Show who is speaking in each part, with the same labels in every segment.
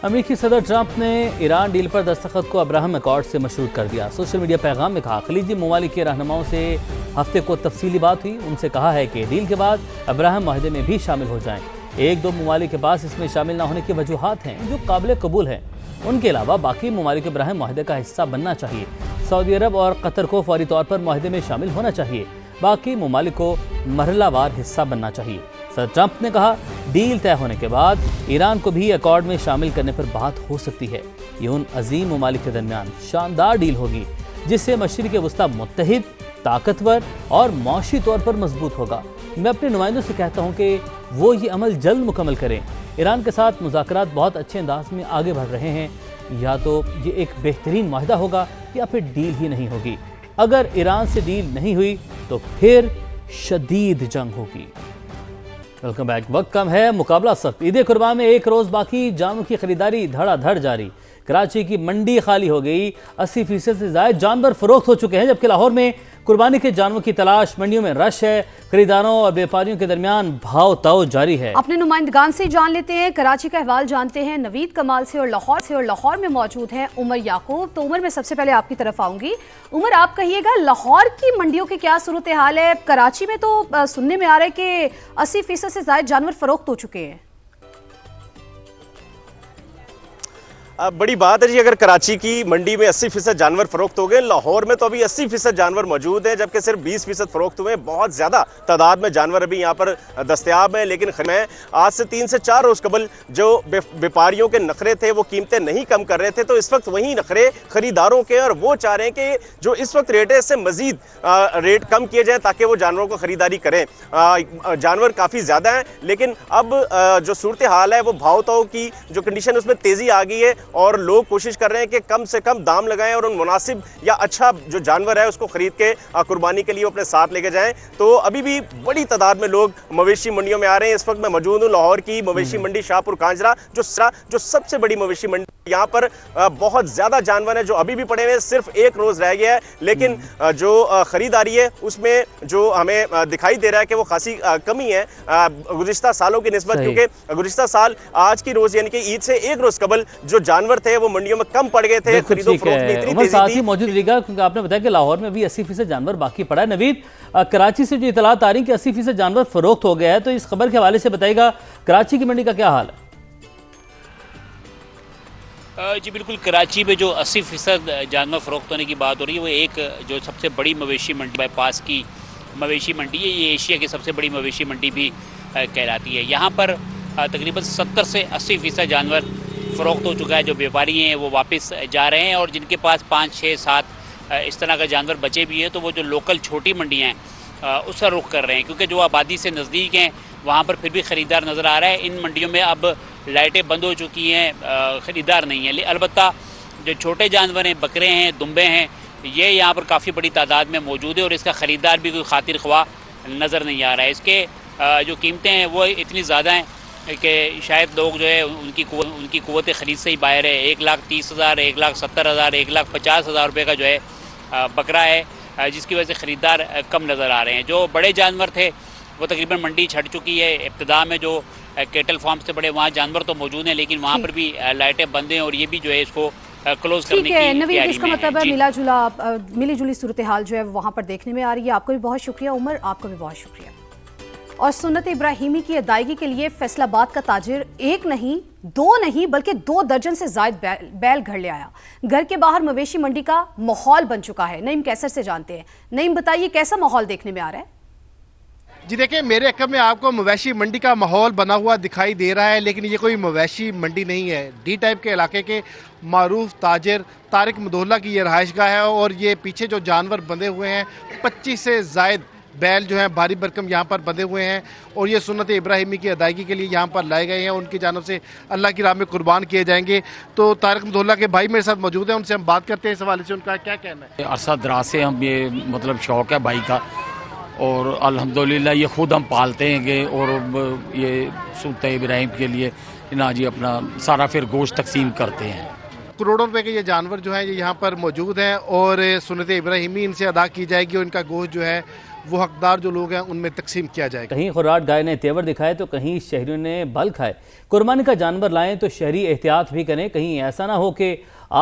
Speaker 1: امریکی صدر ٹرمپ نے ایران ڈیل پر دستخط کو ابراہم ایکارڈ سے مشروط کر دیا۔ سوشل میڈیا پیغام میں کہا خلیجی ممالک کے رہنماؤں سے ہفتے کو تفصیلی بات ہوئی، ان سے کہا ہے کہ ڈیل کے بعد ابراہم معاہدے میں بھی شامل ہو جائیں۔ ایک دو ممالک کے پاس اس میں شامل نہ ہونے کی وجوہات ہیں جو قابل قبول ہیں، ان کے علاوہ باقی ممالک ابراہم معاہدے کا حصہ بننا چاہیے۔ سعودی عرب اور قطر کو فوری طور پر معاہدے میں شامل ہونا چاہیے، باقی ممالک کو مرحلہ وار حصہ بننا چاہیے۔ صدر ٹرمپ نے کہا ڈیل طے ہونے کے بعد ایران کو بھی ایکارڈ میں شامل کرنے پر بات ہو سکتی ہے۔ یہ ان عظیم ممالک کے درمیان شاندار ڈیل ہوگی جس سے مشرق وسطیٰ متحد، طاقتور اور معاشی طور پر مضبوط ہوگا۔ میں اپنے نمائندوں سے کہتا ہوں کہ وہ یہ عمل جلد مکمل کریں۔ ایران کے ساتھ مذاکرات بہت اچھے انداز میں آگے بڑھ رہے ہیں، یا تو یہ ایک بہترین معاہدہ ہوگا یا پھر ڈیل ہی نہیں ہوگی۔ اگر ایران سے ڈیل نہیں ہوئی تو پھر شدید جنگ ہوگی۔ Welcome back. وقت کم ہے، مقابلہ سخت۔ عید قربان میں ایک روز باقی، جانوروں کی خریداری دھڑا دھڑ جاری۔ کراچی کی منڈی خالی ہو گئی، 80% سے زائد جانور فروخت ہو چکے ہیں، جبکہ لاہور میں قربانی کے جانوروں کی تلاش، منڈیوں میں رش ہے، خریداروں اور بیپاریوں کے درمیان بھاؤ تاؤ جاری ہے۔
Speaker 2: اپنے نمائندگان سے جان لیتے ہیں، کراچی کا احوال جانتے ہیں نوید کمال سے، اور لاہور میں موجود ہیں عمر یعقوب۔ تو عمر، میں سب سے پہلے آپ کی طرف آؤں گی۔ عمر، آپ کہیے گا لاہور کی منڈیوں کی کیا صورتحال ہے؟ کراچی میں تو سننے میں آ رہا ہے کہ 80% سے زائد جانور فروخت ہو چکے ہیں۔
Speaker 3: بڑی بات ہے جی، اگر کراچی کی منڈی میں 80% جانور فروخت ہو گئے، لاہور میں تو ابھی 80% جانور موجود ہیں، جبکہ صرف 20% فروخت ہوئے ہیں۔ بہت زیادہ تعداد میں جانور ابھی یہاں پر دستیاب ہیں، لیکن میں آج سے 3 سے 4 روز قبل جو بیپاریوں کے نخرے تھے وہ قیمتیں نہیں کم کر رہے تھے، تو اس وقت وہی نخرے خریداروں کے، اور وہ چاہ رہے ہیں کہ جو اس وقت ریٹ ہے اس سے مزید ریٹ کم کیے جائیں تاکہ وہ جانوروں کو خریداری کریں۔ جانور کافی زیادہ ہیں، لیکن اب جو صورتحال ہے وہ بھاؤ تاؤ کی جو کنڈیشن اس میں تیزی آ گئی ہے، اور لوگ کوشش کر رہے ہیں کہ کم سے کم دام لگائیں اور ان مناسب یا اچھا جو جانور ہے اس کو خرید کے قربانی کے لیے اپنے ساتھ لے کے جائیں۔ تو ابھی بھی بڑی تعداد میں لوگ مویشی منڈیوں میں آ رہے ہیں۔ اس وقت میں موجود ہوں لاہور کی مویشی منڈی شاہپور کانجرا، جو سب سے بڑی مویشی منڈی۔ یہاں پر بہت زیادہ جانور ہیں جو ابھی بھی پڑے ہوئے، صرف ایک روز رہ گیا ہے، لیکن جو خریداری ہے اس میں جو ہمیں دکھائی دے رہا ہے کہ وہ خاصی کمی ہے گزشتہ سالوں کی نسبت، کیونکہ گزشتہ سال آج کی روز یعنی کہ عید سے ایک روز قبل جو جانور تھے وہ منڈیوں میں کم پڑ گئے تھے، خرید و فروخت میں اتنی تیزی تھی۔
Speaker 1: موجود رہے گا کیونکہ آپ نے بتایا کہ لاہور میں بھی 80% جانور باقی پڑا ہے۔ نوید، کراچی سے جو اطلاعات آ رہی ہیں کہ 80% جانور فروخت ہو گیا ہے، تو اس خبر کے حوالے سے بتائے گا کراچی کی منڈی کا کیا حال ہے؟
Speaker 4: جی بالکل، کراچی میں جو 80% جانور فروخت ہونے کی بات ہو رہی ہے وہ ایک جو سب سے بڑی مویشی منڈی بائی پاس کی مویشی منڈی ہے، یہ ایشیا کی سب سے بڑی مویشی منڈی بھی کہلاتی ہے۔ یہاں پر تقریباً 70 سے 80% جانور فروخت ہو چکا ہے۔ جو بیپاری ہیں وہ واپس جا رہے ہیں، اور جن کے پاس 5، 6، 7 اس طرح کا جانور بچے بھی ہیں تو وہ جو لوکل چھوٹی منڈیاں ہیں اس کا رخ کر رہے ہیں، کیونکہ جو آبادی سے نزدیک ہیں وہاں پر پھر بھی خریدار نظر آ رہا ہے۔ ان منڈیوں میں اب لائٹیں بند ہو چکی ہیں، خریدار نہیں ہیں، البتہ جو چھوٹے جانور ہیں، بکرے ہیں، دمبے ہیں، یہ یہاں پر کافی بڑی تعداد میں موجود ہے، اور اس کا خریدار بھی کوئی خاطر خواہ نظر نہیں آ رہا ہے۔ اس کے جو قیمتیں ہیں وہ اتنی زیادہ ہیں کہ شاید لوگ جو ہے ان کی قوت خرید سے ہی باہر ہے۔ 1,30,000، 1,70,000، 1,50,000 روپے کا جو ہے بکرا ہے، جس کی وجہ سے خریدار کم نظر آ رہے ہیں۔ جو بڑے جانور تھے وہ تقریباً منڈی چھٹ چکی ہے۔ ابتدا میں جو کیٹل فارمز سے بڑے وہاں جانور تو موجود ہیں، لیکن وہاں پر بھی لائٹیں بند ہیں، اور یہ بھی جو ہے اس کو کلوز کرنے کی تیاری میں ہے۔
Speaker 2: نوید، اس کا مطلب ہے ملی جلی صورتحال جو ہے وہاں پر دیکھنے میں آ رہی ہے۔ آپ کو بھی بہت شکریہ عمر، آپ کا بھی بہت شکریہ۔ اور سنت ابراہیمی کی ادائیگی کے لیے فیصل آباد کا تاجر ایک نہیں، 2 نہیں بلکہ 2 درجن سے زائد بیل گھر لے آیا۔ گھر کے باہر مویشی منڈی کا ماحول بن چکا ہے۔ نعیم کیسر سے جانتے ہیں۔ نعیم، بتائیے کیسا ماحول دیکھنے میں آ رہا ہے؟
Speaker 5: جی دیکھیں، میرے عقب میں آپ کو مویشی منڈی کا ماحول بنا ہوا دکھائی دے رہا ہے، لیکن یہ کوئی مویشی منڈی نہیں ہے۔ ڈی ٹائپ کے علاقے کے معروف تاجر طارق مدولہ کی یہ رہائش گاہ ہے، اور یہ پیچھے جو جانور بندھے ہوئے ہیں 25 سے زائد بیل جو ہیں بھاری بھرکم یہاں پر بندھے ہوئے ہیں، اور یہ سنت ابراہیمی کی ادائیگی کے لیے یہاں پر لائے گئے ہیں، ان کی جانب سے اللہ کی راہ میں قربان کیے جائیں گے۔ تو طارق مدولہ کے بھائی میرے ساتھ موجود ہیں، ان سے ہم بات کرتے ہیں اس حوالے سے، ان کا کیا کہنا ہے۔
Speaker 6: عرصہ دراز سے ہم یہ مطلب شوق ہے بھائی کا، اور الحمدللہ یہ خود ہم پالتے ہیں کہ، اور یہ سنت ابراہیم کے لیے نا جی اپنا سارا پھر گوشت تقسیم کرتے ہیں۔
Speaker 5: کروڑوں روپے کے یہ جانور جو ہیں یہ یہاں پر موجود ہیں، اور سنت ابراہیمی ان سے ادا کی جائے گی، اور ان کا گوشت جو ہے وہ حقدار جو لوگ ہیں ان میں تقسیم کیا جائے گا۔
Speaker 1: کہیں خوراٹ گائے نے تیور دکھائے تو کہیں شہریوں نے بل کھائے۔ قربانی کا جانور لائیں تو شہری احتیاط بھی کریں، کہیں ایسا نہ ہو کہ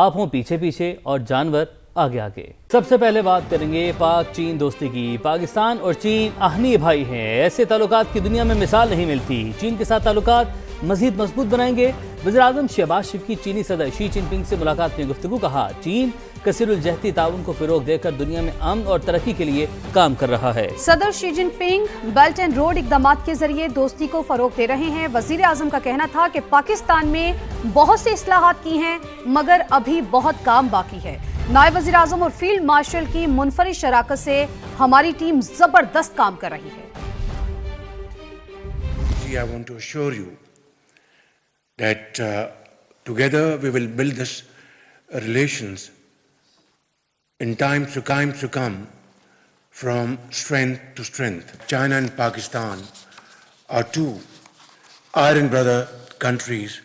Speaker 1: آپ ہوں پیچھے پیچھے اور جانور آگے آگے۔ سب سے پہلے بات کریں گے پاک چین دوستی کی۔ پاکستان اور چین آہنی بھائی ہیں، ایسے تعلقات کی دنیا میں مثال نہیں ملتی۔ چین کے ساتھ تعلقات مزید مضبوط بنائیں گے۔ وزیراعظم شہباز شریف کی چینی صدر شی جن پنگ سے ملاقات میں گفتگو، کہا چین کثیر الجہتی تعاون کو فروغ دے کر دنیا میں امن اور ترقی کے لیے کام کر رہا ہے۔
Speaker 2: صدر شی جن پنگ بیلٹ اینڈ روڈ اقدامات کے ذریعے دوستی کو فروغ دے رہے ہیں۔ وزیر اعظم کا کہنا تھا کہ پاکستان میں بہت سی اصلاحات کی ہیں مگر ابھی بہت کام باقی ہے۔ نائب وزیر اعظم اور فیلڈ مارشل کی منفرد شراکت سے ہماری ٹیم زبردست کام کر رہی ہے۔
Speaker 7: I want to assure you that together we will build this relations in times to come from strength to strength. China and Pakistan are two iron brother countries,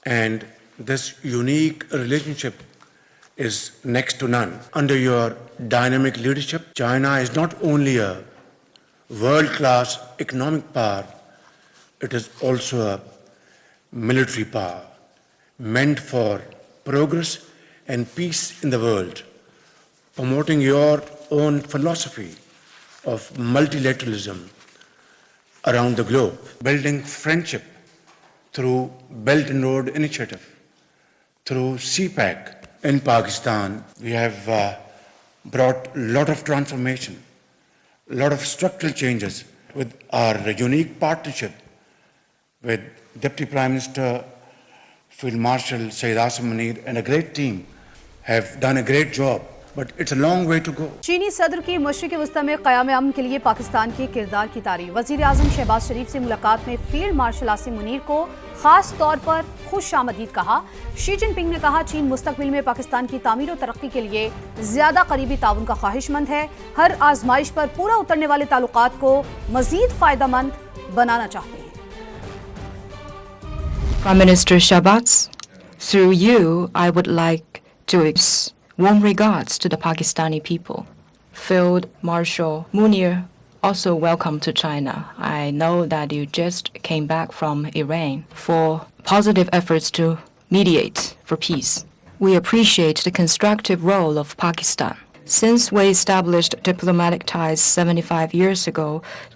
Speaker 7: and this unique relationship is next to none. Under your dynamic leadership, China is not only a world-class economic power, it is also a military power meant for progress and peace in the world, promoting your own philosophy of multilateralism around the globe, building friendship through Belt and Road Initiative, through CPEC. In Pakistan, we have brought a lot of transformation, a lot of structural changes with our unique partnership with Deputy Prime Minister, Field Marshal Syed Asim Munir and a great team have done a great job, but it's a long way to go.
Speaker 2: چینی صدر کی مشرق وسطی میں قیام امن کے لیے پاکستان کے کردار کی تعریف۔ وزیر اعظم شہباز شریف سے ملاقات میں فیلڈ مارشل عاصم منیر کو خاص طور پر خوش آمدید کہا۔ شی جن پنگ نے کہا چین مستقبل میں پاکستان کی تعمیر و ترقی کے لیے زیادہ قریبی تعاون کا خواہش مند ہے، ہر آزمائش پر پورا اترنے والے تعلقات کو مزید فائدہ مند بنانا چاہتے ہیں۔
Speaker 8: Prime Minister Shahbaz, through you, I would like to express warm regards to the Pakistani people. Field Marshal Munir, also welcome to China. I know that you just came back from Iran for positive efforts to mediate for peace. We appreciate the constructive role of Pakistan. Since we established diplomatic ties 75 years ago,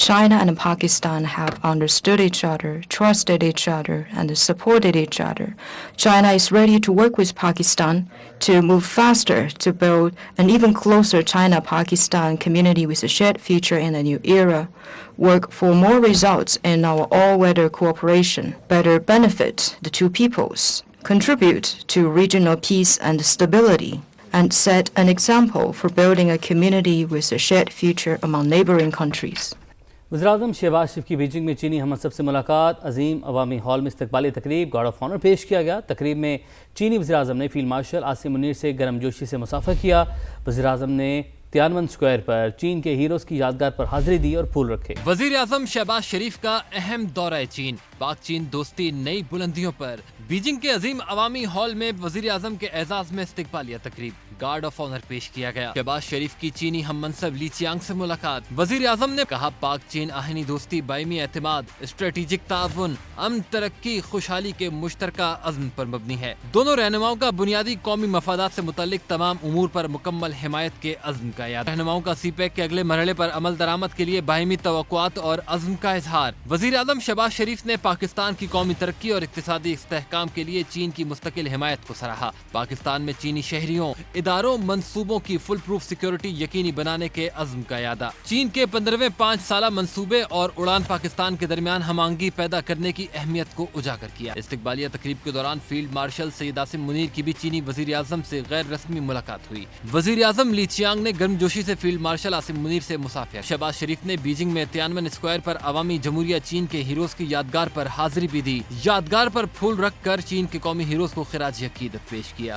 Speaker 8: China and Pakistan have understood each other, trusted each other, and supported each other. China is ready to work with Pakistan to move faster to build an even closer China-Pakistan community with a shared future in a new era, work for more results in our all-weather cooperation, better benefit the two peoples, contribute to regional peace and stability, and set an example for building a community with a shared future among neighboring countries.
Speaker 1: وزیراعظم شہباز شریف کی Beijing میں چینی ہم منصب سے ملاقات، عظیم عوامی hall میں استقبالی تقریب، گارڈ آف آنر پیش کیا گیا۔ تقریب میں چینی وزیراعظم نے فیلڈ مارشل عاصم منیر سے گرم جوشی سے مصافحہ کیا۔ وزیراعظم نے تیانون اسکوائر پر چین کے ہیروز کی یادگار پر حاضری دی اور پھول رکھے۔
Speaker 9: وزیر اعظم شہباز شریف کا اہم دورہ چین، پاک چین دوستی نئی بلندیوں پر۔ بیجنگ کے عظیم عوامی ہال میں وزیر اعظم کے اعزاز میں استقبالیہ تقریب، گارڈ آف آنر پیش کیا گیا۔ شہباز شریف کی چینی ہم منصب لی چیانگ سے ملاقات۔ وزیر اعظم نے کہا پاک چین آہنی دوستی باہمی اعتماد، اسٹریٹجک تعاون، امن، ترقی، خوشحالی کے مشترکہ عزم پر مبنی ہے۔ دونوں رہنماؤں کا بنیادی قومی مفادات سے متعلق تمام امور پر مکمل حمایت کے عزم کا یاد۔ رہنماؤں کا سی پیک کے اگلے مرحلے پر عمل درآمد کے لیے باہمی توقعات اور عزم کا اظہار۔ وزیر اعظم شہباز شریف نے پاکستان کی قومی ترقی اور اقتصادی استحکام کے لیے چین کی مستقل حمایت کو سراہا۔ پاکستان میں چینی شہریوں، اداروں، منصوبوں کی فل پروف سیکیورٹی یقینی بنانے کے عزم کا اعادہ۔ چین کے 15ویں 5 سالہ منصوبے اور اڑان پاکستان کے درمیان ہم آہنگی پیدا کرنے کی اہمیت کو اجاگر کیا۔ استقبالیہ تقریب کے دوران فیلڈ مارشل سید عاصم منیر کی بھی چینی وزیر اعظم سے غیر رسمی ملاقات ہوئی۔ وزیر اعظم لی چیانگ نے گرم جوشی سے فیلڈ مارشل عاصم منیر سے مصافحہ۔ شہباز شریف نے بیجنگ میں تیانون اسکوائر پر عوامی جمہوریہ چین کے ہیروز کی یادگار پر حاضری بھی دی۔ یادگار پر پھول رکھ کر چین کے قومی ہیروز کو خراج عقیدت پیش کیا۔